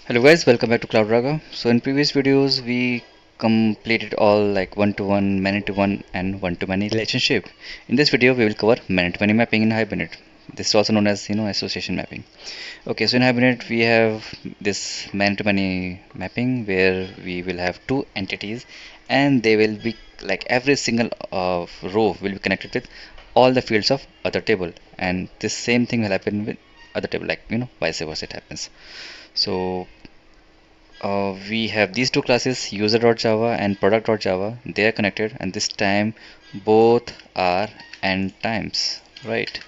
Hello guys, welcome back to CloudRaga. So in previous videos we completed all like one-to-one, many-to-one and one-to-many relationship. In this video we will cover many-to-many mapping in Hibernate. This is also known as association mapping. Okay, so in Hibernate we have this many-to-many mapping where we will have two entities and they will be like every single row will be connected with all the fields of other table, and this same thing will happen with other table, like vice versa it happens. So we have these two classes, user.java and product.java. They are connected, and this time both are n times, right?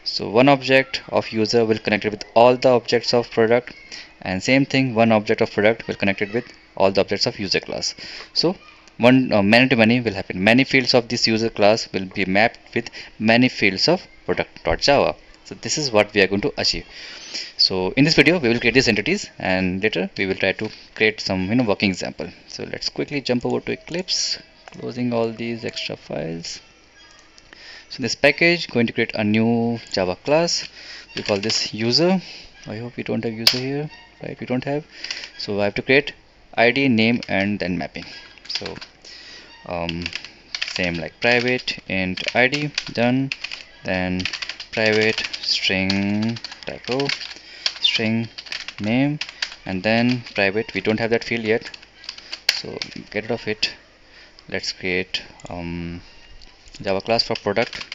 So one object of user will connect it with all the objects of product, and same thing, one object of product will connect it with all the objects of user class. So one many to many will happen. Many fields of this user class will be mapped with many fields of product.java. So this is what we are going to achieve. So in this video we will create these entities, and later we will try to create some working example. So let's quickly jump over to Eclipse, closing all these extra files. So in this package, going to create a new Java class. We call this user. I hope we don't have user here, right? We don't have. So I have to create ID, name, and then mapping. So um, same like private int ID, done. Then private string typo string name, and then private, we don't have that field yet, so get rid of it. Let's create Java class for product.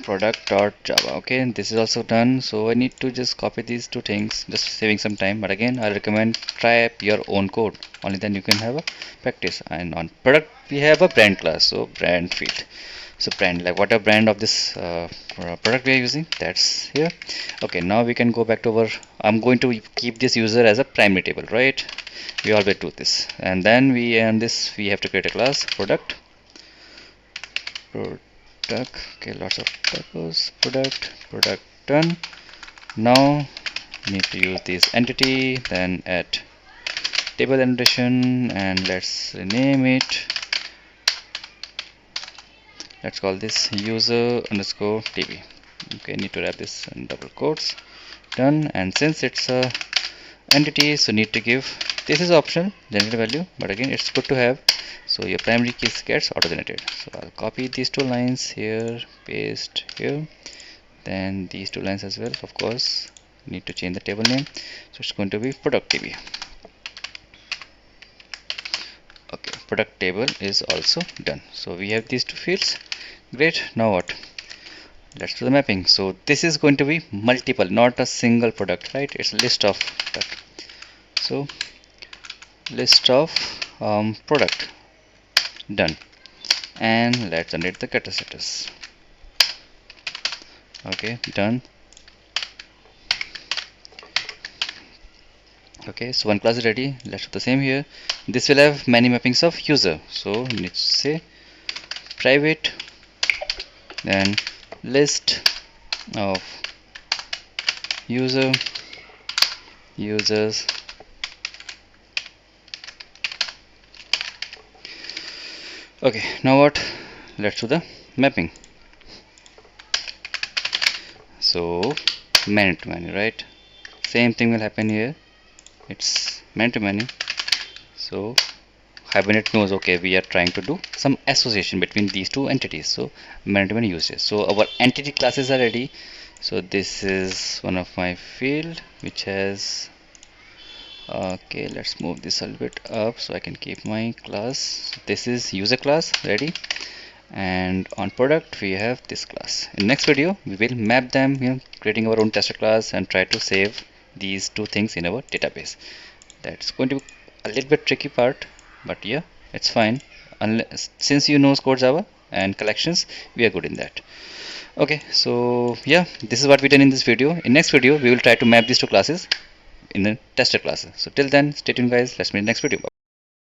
Product.java. Okay, this is also done. So I need to just copy these two things, just saving some time, but again I recommend try up your own code, only then you can have a practice. And on product we have a brand class, so brand field. So brand, like what a brand of this product we are using, that's here. Okay, now we can go back to our, I'm going to keep this user as a primary table, right? We always do this, and then we we have to create a class product. Okay, lots of typos. Product done. Now need to use this entity, then add table annotation, and let's rename it. Let's call this user underscore tb. Okay, need to wrap this in double quotes. Done. And since it's a entity, so need to give, this is optional, generate value, but again it's good to have. So your primary key gets auto generated. So I'll copy these two lines here, paste here, then these two lines as well. Of course need to change the table name, so it's going to be product tb. Okay, product table is also done. So we have these two fields. Great. Now what? Let's do the mapping. So this is going to be multiple, not a single product, right? It's a list of product. So list of product, done. And let's generate the getter status. Okay, done. Okay, so one class is ready. Let's do the same here. This will have many mappings of user, so we need to say private, then list of users. Okay, now what? Let's do the mapping. So many to many, right? Same thing will happen here. It's many to many. So Hibernate knows, okay, we are trying to do some association between these two entities, so many to many uses. So our entity classes are ready. So this is one of my field which has, okay, let's move this a little bit up so I can keep my class. This is user class ready, and on product we have this class. In next video we will map them, creating our own tester class and try to save these two things in our database. That's going to be a little bit tricky part, but yeah, it's fine. Unless, since you know code Java and collections, we are good in that. Okay, so yeah, this is what we done in this video. In next video we will try to map these two classes in the tester classes. So till then, stay tuned guys, let's meet in the next video.